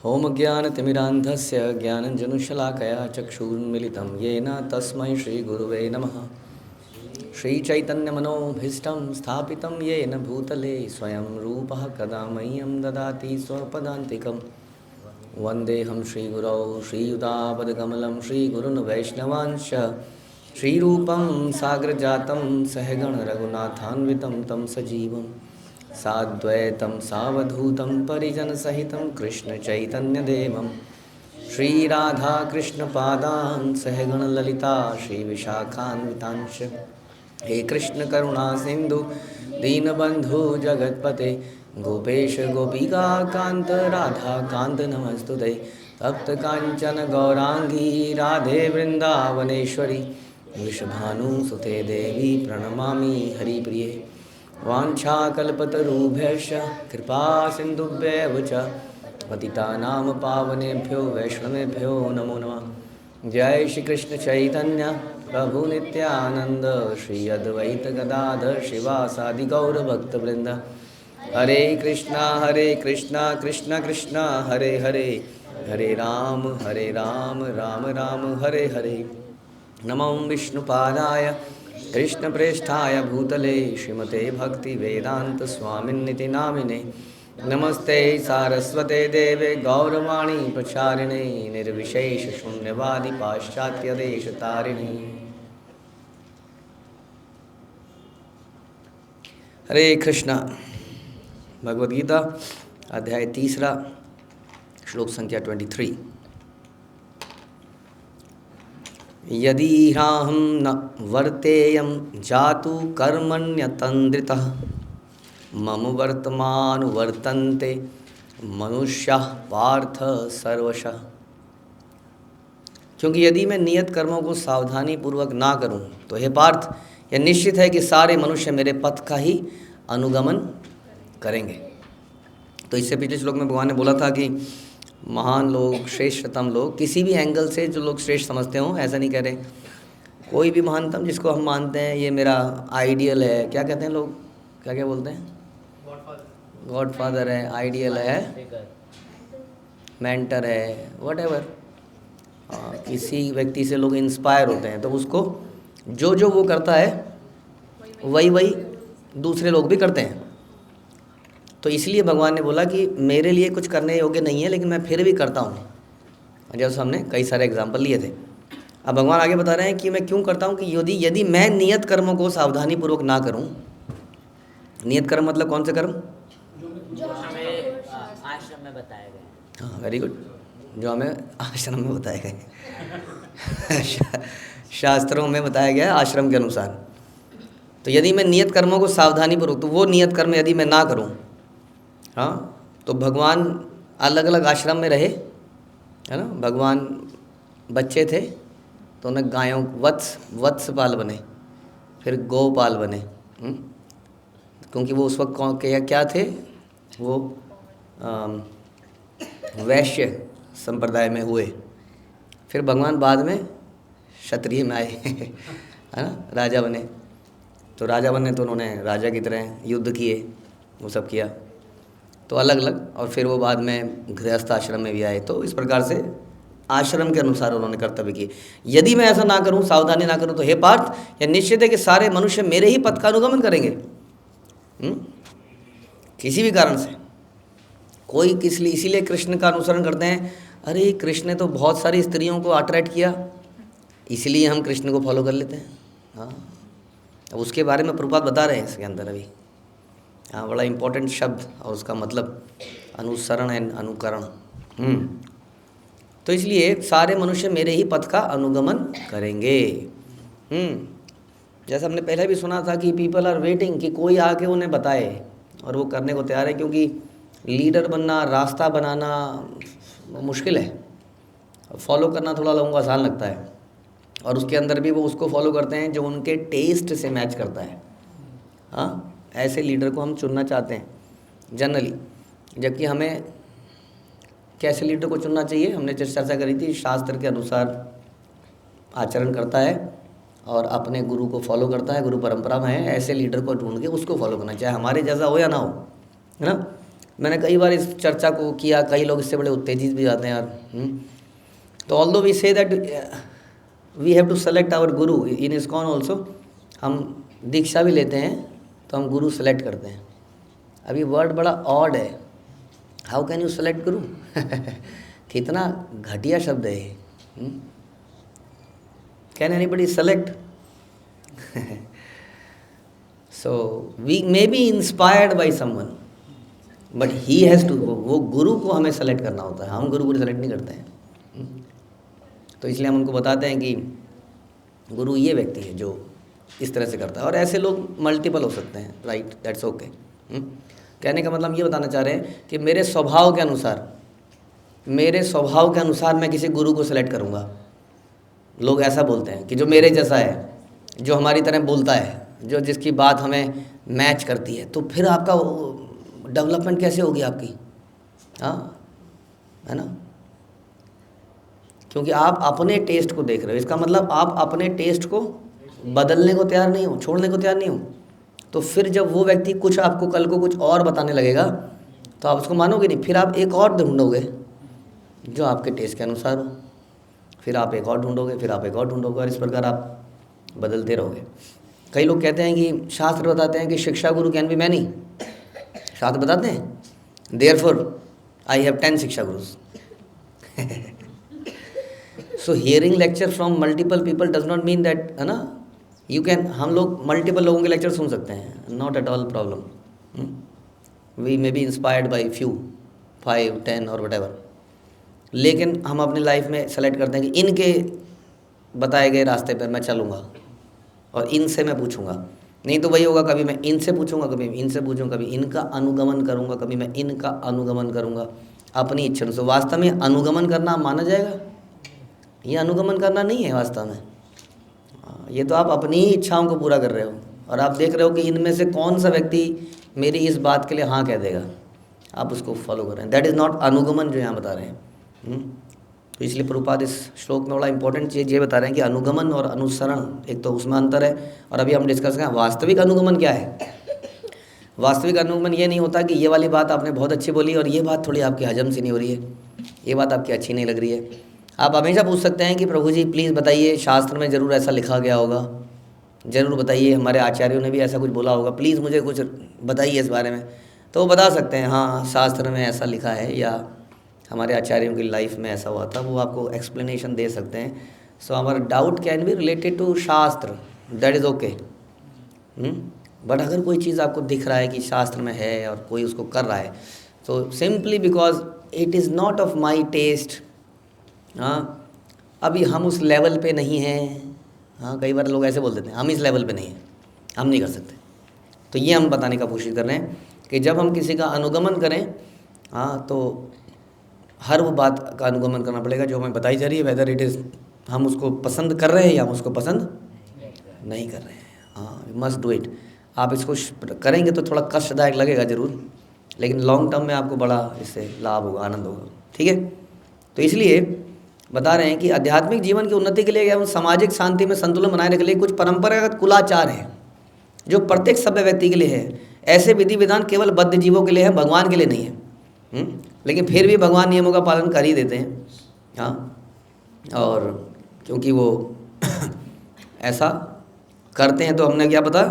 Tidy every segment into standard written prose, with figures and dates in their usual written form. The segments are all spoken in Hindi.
ओम ज्ञानतिमिरान्धस्य ज्ञानञ्जनशलाकया चक्षुरुन्मिलितं येन तस्मै श्रीगुरुवे नमः। श्रीचैतन्यमनोभीष्टं स्थापितं येन भूतले स्वयं रूपः कदा मह्यं ददाति स्वपदान्तिकं। वन्देऽहं श्रीगुरौ श्रीयुतापदकमलं श्रीगुरुन् वैष्णवांश्च श्रीरूपं साग्रजातं सहगण रघुनाथान्वितं तं सजीवं साद्वैतं सावधूतं परिजनसहितं कृष्णचैतन्यदेवं श्रीराधाकृष्णपादान् सहगण ललिता श्रीविशाखान्वितांश्च। हे कृष्ण करुणा सिंधु दीनबंधु जगतपते गोपेश गोपिका कांत राधा कांत नमस्तुते। तप्त कांचन गौरांगी राधे वृंदावनेश्वरी वृषभानुसुते देवी प्रणमामि हरिप्रिये। वाञ्छाकल्पतरुभ्यश्च कृपा सिन्धुभ्येव च पतितानां पावनेभ्यो वैष्णवेभ्यो नमो नमः। जय श्री कृष्ण चैतन्य प्रभु नित्यानंद श्री अद्वैत गदाधर शिवासादि गौर भक्तवृंद। हरे कृष्णा कृष्णा कृष्णा हरे हरे, हरे राम राम राम हरे हरे। नमो विष्णुपादाय कृष्णप्रेष्ठाय भूतले श्रीमते भक्ति वेदांत स्वामिन्निति नामिने। नमस्ते सारस्वते देवे गौरवाणी प्रचारिणे निर्विशेष शून्यवादी पाश्चात्य देश तारिणी। हरे कृष्णा। भगवद गीता अध्याय 3 श्लोक संख्या 23। यदीहाहं न वर्तेयं जातु कर्मण्यतन्द्रितः मम वर्तमान वर्तन्ते मनुष्याः पार्थ सर्वशः। क्योंकि यदि मैं नियत कर्मों को सावधानी पूर्वक ना करूं तो हे पार्थ, यह निश्चित है कि सारे मनुष्य मेरे पथ का ही अनुगमन करेंगे। तो इससे पिछले श्लोक में भगवान ने बोला था कि महान लोग, श्रेष्ठतम लोग, किसी भी एंगल से जो लोग श्रेष्ठ समझते हों, ऐसा नहीं कह रहे, कोई भी महानतम जिसको हम मानते हैं ये मेरा आइडियल है, क्या कहते हैं लोग, क्या क्या बोलते हैं, गॉडफादर है, आइडियल है, मेंटर है, व्हाटएवर, किसी व्यक्ति से लोग इंस्पायर होते हैं तो उसको जो जो वो करता है वही वही दूसरे लोग भी करते हैं। तो इसलिए भगवान ने बोला कि मेरे लिए कुछ करने योग्य नहीं है लेकिन मैं फिर भी करता हूँ। जैसे हमने कई सारे एग्जाम्पल लिए थे। अब भगवान आगे बता रहे हैं कि मैं क्यों करता हूँ कि यदि मैं नियत कर्मों को सावधानी पूर्वक ना करूँ। नियत कर्म मतलब कौन से कर्म? जो हमें आश्रम में बताए गए। हाँ, वेरी गुड। जो हमें आश्रम में बताए गए शास्त्रों में बताया गया है आश्रम के अनुसार। तो यदि मैं नियत कर्मों को सावधानी पूर्वक, तो वो नियत कर्म यदि मैं ना करूँ, हाँ, तो भगवान अलग अलग आश्रम में रहे, है ना। भगवान बच्चे थे तो उन्हें गायों वत्सपाल बने, फिर गोपाल बने, क्योंकि वो उस वक्त क्या थे, वो वैश्य संप्रदाय में हुए। फिर भगवान बाद में क्षत्रिय में आए है ना, राजा बने। तो राजा बनने तो उन्होंने राजा की तरह युद्ध किए, वो सब किया, तो अलग अलग। और फिर वो बाद में गृहस्थ आश्रम में भी आए। तो इस प्रकार से आश्रम के अनुसार उन्होंने कर्तव्य किए। यदि मैं ऐसा ना करूं, सावधानी ना करूं, तो हे पार्थ, यह निश्चित है कि सारे मनुष्य मेरे ही पथ का अनुगमन करेंगे। किसी भी कारण से कोई इसीलिए कृष्ण का अनुसरण करते हैं। अरे कृष्ण ने तो बहुत सारी स्त्रियों को अट्रैक्ट किया, इसलिए हम कृष्ण को फॉलो कर लेते हैं। हाँ, अब उसके बारे में प्रभुपाद बता रहे हैं इसके अंदर अभी। हाँ, बड़ा इम्पोर्टेंट शब्द और उसका मतलब अनुसरण एंड अनुकरण। तो इसलिए सारे मनुष्य मेरे ही पथ का अनुगमन करेंगे। जैसा हमने पहले भी सुना था कि पीपल आर वेटिंग कि कोई आके उन्हें बताए, और वो करने को तैयार है, क्योंकि लीडर बनना, रास्ता बनाना मुश्किल है, फॉलो करना थोड़ा लोगों को आसान लगता है। और उसके अंदर भी वो उसको फॉलो करते हैं जो उनके टेस्ट से मैच करता है। हाँ, ऐसे लीडर को हम चुनना चाहते हैं जनरली। जबकि हमें कैसे लीडर को चुनना चाहिए, हमने चर्चा करी थी, शास्त्र के अनुसार आचरण करता है और अपने गुरु को फॉलो करता है, गुरु परंपरा में है, ऐसे लीडर को ढूंढ के उसको फॉलो करना, चाहे हमारे जैसा हो या ना हो, है ना। मैंने कई बार इस चर्चा को किया, कई लोग इससे बड़े उत्तेजित भी जाते हैं यार। तो although we say that we have to select our guru in ISKCON also, हम दीक्षा भी लेते हैं तो हम गुरु सेलेक्ट करते हैं। अभी वर्ड बड़ा ऑड है, हाउ कैन यू सेलेक्ट गुरु कितना घटिया शब्द है ये। Can anybody select? So we may be inspired by someone but he has to, वो गुरु को हमें सेलेक्ट करना होता है, हम गुरु को सेलेक्ट नहीं करते हैं। तो इसलिए हम उनको बताते हैं कि गुरु ये व्यक्ति है जो इस तरह से करता है, और ऐसे लोग मल्टीपल हो सकते हैं, राइट, दैट्स ओके। कहने का मतलब ये बताना चाह रहे हैं कि मेरे स्वभाव के अनुसार मैं किसी गुरु को सेलेक्ट करूँगा। लोग ऐसा बोलते हैं कि जो मेरे जैसा है, जो हमारी तरह बोलता है, जो जिसकी बात हमें मैच करती है, तो फिर आपका डेवलपमेंट कैसे होगी आपकी? हाँ, है ना, क्योंकि आप अपने टेस्ट को देख रहे हो। इसका मतलब आप अपने टेस्ट को बदलने को तैयार नहीं हो, छोड़ने को तैयार नहीं हो। तो फिर जब वो व्यक्ति कुछ आपको कल को कुछ और बताने लगेगा तो आप उसको मानोगे नहीं, फिर आप एक और ढूंढोगे जो आपके टेस्ट के अनुसार हो, फिर आप एक और ढूंढोगे, फिर आप एक और ढूंढोगे, और इस प्रकार आप बदलते रहोगे। कई लोग कहते हैं कि शास्त्र बताते हैं कि शिक्षा गुरु कैन बी मैनी, शास्त्र बताते हैं देयरफॉर आई हैव 10 शिक्षा gurus. So hearing lecture from multiple people does not mean that, है ना, यू कैन, हम लोग मल्टीपल लोगों के लेक्चर सुन सकते हैं, not at all problem. We may be inspired by few, 5, 10 और वट एवर, लेकिन हम अपनी लाइफ में सेलेक्ट करते हैं कि इनके बताए गए रास्ते पर मैं चलूँगा और इनसे मैं पूछूंगा। नहीं तो वही होगा, कभी मैं इनसे पूछूंगा, कभी इनसे पूछूंगा, कभी इनका अनुगमन करूंगा, कभी मैं इनका अनुगमन करूंगा अपनी इच्छा से। वास्तव में अनुगमन करना माना जाएगा? ये अनुगमन करना नहीं है वास्तव में, ये तो आप अपनी ही इच्छाओं को पूरा कर रहे हो, और आप देख रहे हो कि इनमें से कौन सा व्यक्ति मेरी इस बात के लिए हाँ कह देगा, आप उसको फॉलो कर रहे हैं। दैट इज़ नॉट अनुगमन जो यहाँ बता रहे हैं। तो इसलिए प्रभुपाद इस श्लोक में बड़ा इंपॉर्टेंट चीज़ ये बता रहे हैं कि अनुगमन और अनुसरण, एक तो उसमें अंतर है, और अभी हम डिस्कस करें वास्तविक अनुगमन क्या है। वास्तविक अनुगमन ये नहीं होता कि ये वाली बात आपने बहुत अच्छी बोली और ये बात थोड़ी आपकी हजम सी नहीं हो रही है, ये बात आपकी अच्छी नहीं लग रही है। आप हमेशा पूछ सकते हैं कि प्रभु जी प्लीज़ बताइए, शास्त्र में ज़रूर ऐसा लिखा गया होगा, ज़रूर बताइए, हमारे आचार्यों ने भी ऐसा कुछ बोला होगा, प्लीज़ मुझे कुछ बताइए इस बारे में। तो वो बता सकते हैं, हाँ शास्त्र में ऐसा लिखा है, या हमारे आचार्यों की लाइफ में ऐसा हुआ था, वो आपको एक्सप्लेनेशन दे सकते हैं। सो हमारा doubt can be related to shastra, that is okay. But अगर कोई चीज़ आपको दिख रहा है कि शास्त्र में है और कोई उसको कर रहा है, तो simply because it is not of my taste, हाँ अभी हम उस लेवल पे नहीं हैं। हाँ, कई बार लोग ऐसे बोल देते हैं हम इस लेवल पे नहीं हैं, हम नहीं कर सकते। तो ये हम बताने का कोशिश कर रहे हैं कि जब हम किसी का अनुगमन करें, हाँ, तो हर वो बात का अनुगमन करना पड़ेगा जो हमें बताई जा रही है, वेदर इट इज़ हम उसको पसंद कर रहे हैं या हम उसको पसंद नहीं कर रहे हैं। हाँ, मस्ट डू इट। आप इसको करेंगे तो थोड़ा कष्टदायक लगेगा ज़रूर, लेकिन लॉन्ग टर्म में आपको बड़ा इससे लाभ होगा, आनंद होगा। ठीक है, तो इसलिए बता रहे हैं कि आध्यात्मिक जीवन की उन्नति के लिए एवं सामाजिक शांति में संतुलन बनाए रखने के लिए कुछ परंपरागत कुलाचार हैं जो प्रत्येक सभ्य व्यक्ति के लिए है। ऐसे विधि विधान केवल बद्ध जीवों के लिए है, भगवान के लिए नहीं है। लेकिन फिर भी भगवान नियमों का पालन कर ही देते हैं। हाँ, और क्योंकि वो ऐसा करते हैं तो हमने क्या पता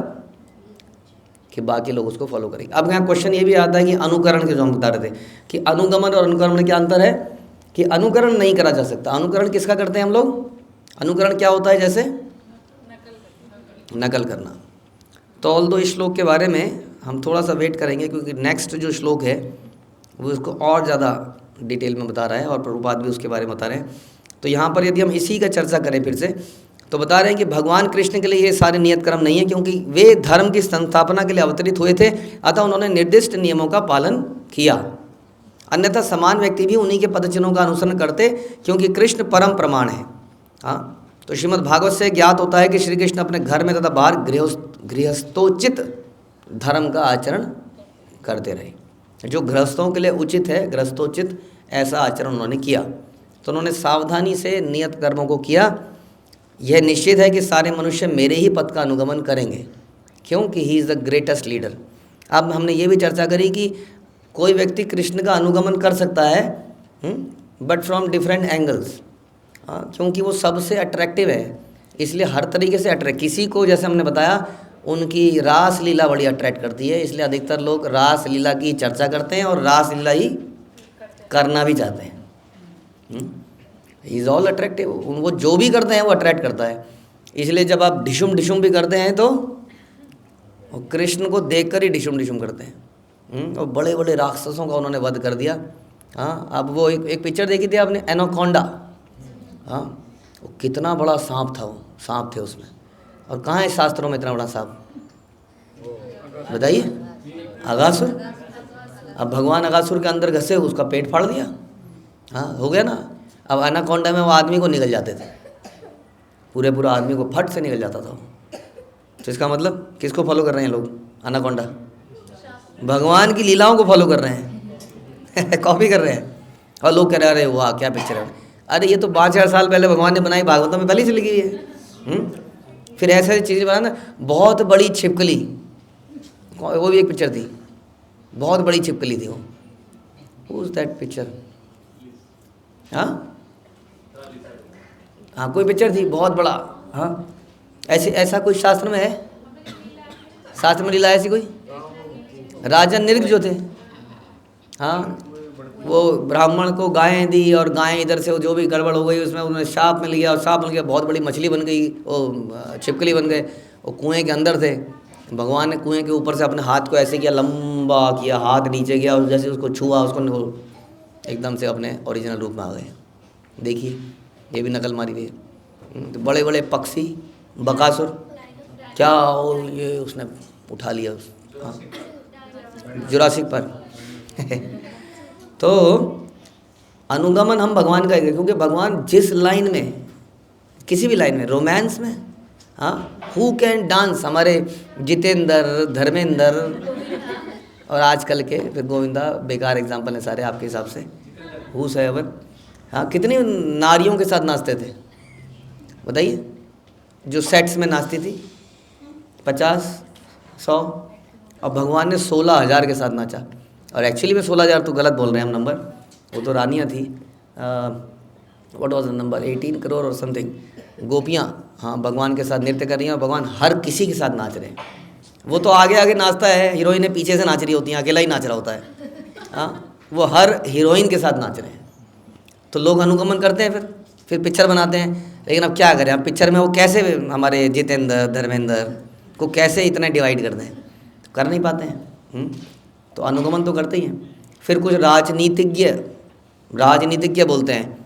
कि बाकी लोग उसको फॉलो करेंगे। अब यहाँ क्वेश्चन ये भी आता है कि अनुकरण के जो हम बता रहे थे कि अनुगमन और अनुकरण में क्या अंतर है, कि अनुकरण नहीं करा जा सकता। अनुकरण किसका करते हैं हम लोग? अनुकरण क्या होता है? जैसे नकल करना। तो ऑल दो इस श्लोक के बारे में हम थोड़ा सा वेट करेंगे, क्योंकि नेक्स्ट जो श्लोक है वो इसको और ज़्यादा डिटेल में बता रहा है और प्रभुपाद भी उसके बारे में बता रहे हैं। तो यहाँ पर यदि हम इसी का चर्चा करें फिर से, तो बता रहे हैं कि भगवान कृष्ण के लिए ये सारे नियत कर्म नहीं है, क्योंकि वे धर्म की संस्थापना के लिए अवतरित हुए थे, अतः उन्होंने निर्दिष्ट नियमों का पालन किया। अन्यथा समान व्यक्ति भी उन्हीं के पदचिन्हों का अनुसरण करते, क्योंकि कृष्ण परम प्रमाण है। हाँ, तो श्रीमद् भागवत से ज्ञात होता है कि श्री कृष्ण अपने घर में तथा बाहर गृहस्थोचित धर्म का आचरण करते रहे। जो गृहस्थों के लिए उचित है, गृहस्थोचित ऐसा आचरण उन्होंने किया। तो उन्होंने सावधानी से नियत कर्मों को किया। यह निश्चित है कि सारे मनुष्य मेरे ही पथ का अनुगमन करेंगे, क्योंकि he is the greatest leader. अब हमने ये भी चर्चा करी कि कोई व्यक्ति कृष्ण का अनुगमन कर सकता है, बट फ्रॉम डिफरेंट एंगल्स, क्योंकि वो सबसे अट्रैक्टिव है, इसलिए हर तरीके से अट्रैक्ट। किसी को जैसे हमने बताया उनकी रास लीला बड़ी अट्रैक्ट करती है, इसलिए अधिकतर लोग रास लीला की चर्चा करते हैं और रास लीला ही करना भी चाहते हैं। इज़ ऑल अट्रैक्टिव, वो जो भी करते हैं वो अट्रैक्ट करता है। इसलिए जब आप ढिशुम ढिशुम भी करते हैं तो कृष्ण को देखकर ही ढिशुम ढिशुम करते हैं। और बड़े बड़े राक्षसों का उन्होंने वध कर दिया। हाँ, अब वो एक पिक्चर देखी थी आपने, एनाकोंडा। हाँ, वो कितना बड़ा सांप था, वो सांप थे उसमें। और कहाँ है शास्त्रों में इतना बड़ा सांप, बताइए? अगासुर। अब भगवान अगासुर के अंदर घसे उसका पेट फाड़ दिया। हाँ, हो गया ना। अब एनाकोंडा में वो आदमी को निकल जाते थे, पूरा आदमी को फट से निकल जाता था। तो इसका मतलब किसको फॉलो कर रहे हैं लोग? एनाकोंडा, भगवान की लीलाओं को फॉलो कर रहे हैं कॉपी कर रहे हैं। और लोग कह रहे हैं अरे वाह क्या पिक्चर है। अरे ये तो 5000 साल पहले भगवान ने बनाई, भागवतों में पहले से लिखी हुई है। फिर ऐसे चीज़ें बनाना। बहुत बड़ी छिपकली, वो भी एक पिक्चर थी, बहुत बड़ी छिपकली थी वो। Who is that picture? हाँ हाँ, कोई पिक्चर थी बहुत बड़ा। हाँ, ऐसा कोई शास्त्र में है? शास्त्र में लीला ऐसी कोई? राजा नृग जो थे, हाँ, वो ब्राह्मण को गायें दी और गायें इधर से जो भी गड़बड़ हो गई उसमें उन्हें शाप मिल गया, और शाप मिल गया बहुत बड़ी मछली बन गई, वो छिपकली बन गए। वो कुएं के अंदर थे, भगवान ने कुएं के ऊपर से अपने हाथ को ऐसे किया, लंबा किया, हाथ नीचे गया और जैसे उसको छुआ उसको एकदम से अपने ओरिजिनल रूप में आ गए। देखिए ये भी नकल मारी हुई है। तो बड़े बड़े पक्षी, बकासुर क्या, और ये उसने उठा लिया हाँ, जुरासिक पर तो अनुगमन हम भगवान का है, क्योंकि भगवान जिस लाइन में, किसी भी लाइन में, रोमांस में, हाँ, हु कैन डांस, हमारे जितेंद्र, धर्मेंद्र और आजकल के फिर गोविंदा, बेकार एग्जाम्पल है सारे आपके हिसाब से। हु सेवन, हाँ, कितनी नारियों के साथ नाचते थे बताइए, जो सेट्स में नाचती थी 50, 100, और भगवान ने 16,000 के साथ नाचा। और एक्चुअली में 16,000 तो गलत बोल रहे हैं हम नंबर, वो तो रानियाँ थी। What was the number, 18 crore और समथिंग गोपियाँ, हाँ, भगवान के साथ नृत्य कर रही हैं और भगवान हर किसी के साथ नाच रहे हैं। वो तो आगे आगे नाचता है, हीरोइनें पीछे से नाच रही होती हैं, अकेला ही नाच रहा होता है। हाँ, वो हर हीरोइन के साथ नाच रहे हैं। तो लोग अनुगमन करते हैं, फिर पिक्चर बनाते हैं। लेकिन अब क्या करें, अब पिक्चर में वो कैसे हमारे जितेंद्र, धर्मेंद्र को कैसे इतने डिवाइड कर दें, कर नहीं पाते हैं। तो अनुगमन तो करते ही हैं। फिर कुछ राजनीतिज्ञ बोलते हैं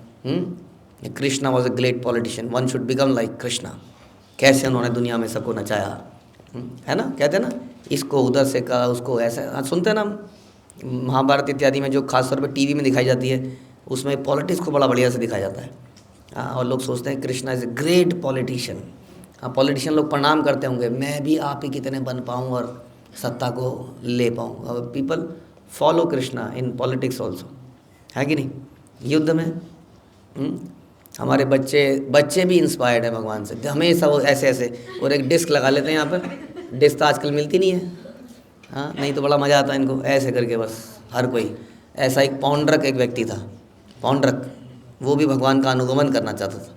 Krishna was a great politician, one should become like Krishna. कैसे उन्होंने दुनिया में सबको नचाया, है ना, कहते हैं ना, इसको उधर से कहा, उसको ऐसा। सुनते हैं ना हम महाभारत इत्यादि में, जो खासतौर पर टीवी में दिखाई जाती है, उसमें पॉलिटिक्स को बड़ा बढ़िया से दिखाया जाता है। हाँ, और लोग सोचते हैं Krishna is a great politician. हाँ, पॉलिटिशियन लोग प्रणाम करते होंगे, मैं भी आप ही कितने बन पाऊँ और सत्ता को ले पाऊँ। People follow Krishna in politics also, है कि नहीं? युद्ध में हमारे बच्चे भी इंस्पायर्ड है भगवान से, हमेशा वो ऐसे और एक डिस्क लगा लेते हैं यहाँ पर। डिस्क तो आजकल मिलती नहीं है, हाँ, नहीं तो बड़ा मज़ा आता है इनको ऐसे करके, बस हर कोई ऐसा। एक पौंड्रक एक व्यक्ति था, पौंड्रक, वो भी भगवान का अनुगमन करना चाहता था,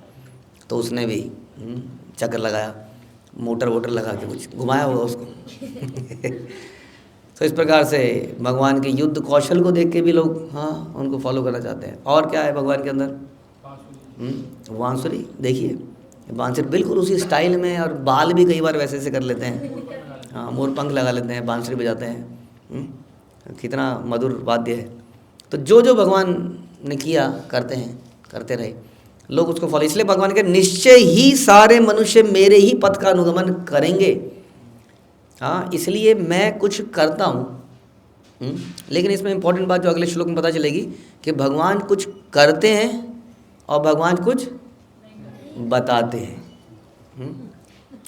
तो उसने भी चक्कर लगाया, मोटर वोटर लगा के कुछ घुमाया होगा उसको तो इस प्रकार से भगवान के युद्ध कौशल को देख के भी लोग, हाँ, उनको फॉलो करना चाहते हैं। और क्या है भगवान के अंदर? बांसुरी। देखिए बांसुरी बिल्कुल उसी स्टाइल में, और बाल भी कई बार वैसे से कर लेते हैं, हाँ, मोर पंख लगा लेते हैं, बांसुरी बजाते हैं। कितना मधुर वाद्य है। तो जो भगवान ने किया करते रहे लोग, उसको फॉलो। इसलिए भगवान के निश्चय ही सारे मनुष्य मेरे ही पथ का अनुगमन करेंगे। हाँ, इसलिए मैं कुछ करता हूँ। लेकिन इसमें इंपॉर्टेंट बात जो अगले श्लोक में पता चलेगी कि भगवान कुछ करते हैं और भगवान कुछ बताते हैं।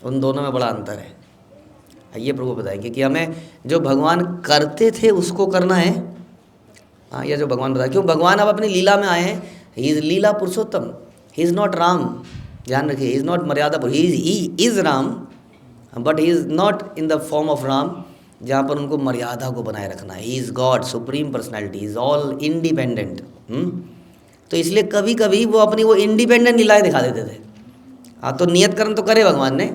उन दोनों में बड़ा अंतर है। ये प्रभु बताएंगे कि हमें जो भगवान करते थे उसको करना है। हाँ, यह जो भगवान बताया, क्यों भगवान अब अपनी लीला में आए हैं। He is Leela Purushottam, he is not Ram. ध्यान रखिए, ही इज़ नॉट मर्यादा पुरुष, he is Ram, but he is not in the form of Ram, जहाँ पर उनको मर्यादा को बनाए रखना है। He is God, supreme personality, is all independent. तो इसलिए कभी कभी वो अपनी वो इंडिपेंडेंट लीलाएँ दिखा देते थे। हाँ, तो नियत कर्म तो करे भगवान ने,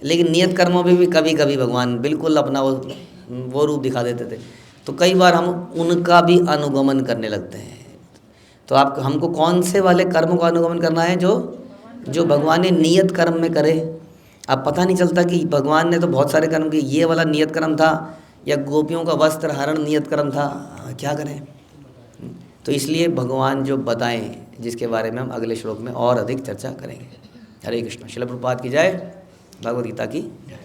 लेकिन नियत कर्मों में भी कभी कभी भगवान बिल्कुल अपना वो रूप दिखा देते थे। तो कई बार हम उनका भी अनुगमन करने लगते हैं। तो आप हमको कौन से वाले कर्मों का अनुगमन करना है? जो भगवान ने नियत कर्म में करे। अब पता नहीं चलता कि भगवान ने तो बहुत सारे कर्म किए, ये वाला नियत कर्म था या गोपियों का वस्त्र हरण नियत कर्म था, क्या करें? तो इसलिए भगवान जो बताएं, जिसके बारे में हम अगले श्लोक में और अधिक चर्चा करेंगे। हरे कृष्ण। श्रील प्रभुपाद की जय, भगवद गीता की जय।